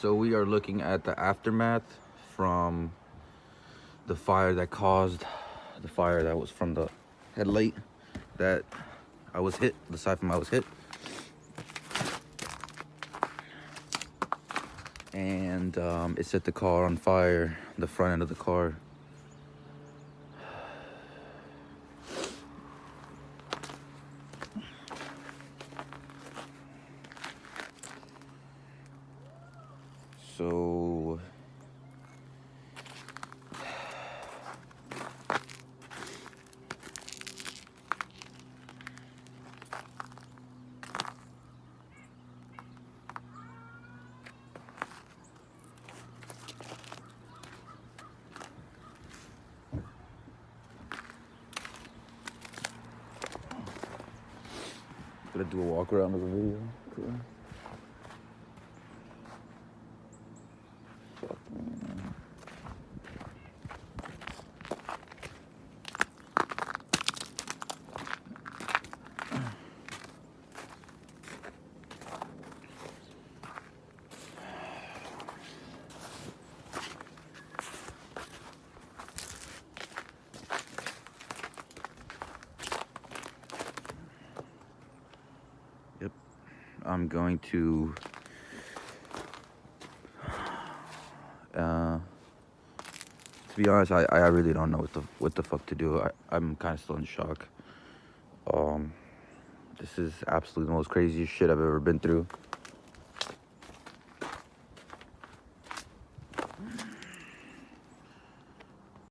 So we are looking at the aftermath from the fire that caused the fire that was from the headlight that I was hit, the side from I was hit. And it set the car on fire, the front end of the car. So gonna do a walk around of the video. Cool. Yep, I'm going to be honest, I really don't know what the fuck to do. I'm kind of still in shock. This is absolutely the most craziest shit I've ever been through.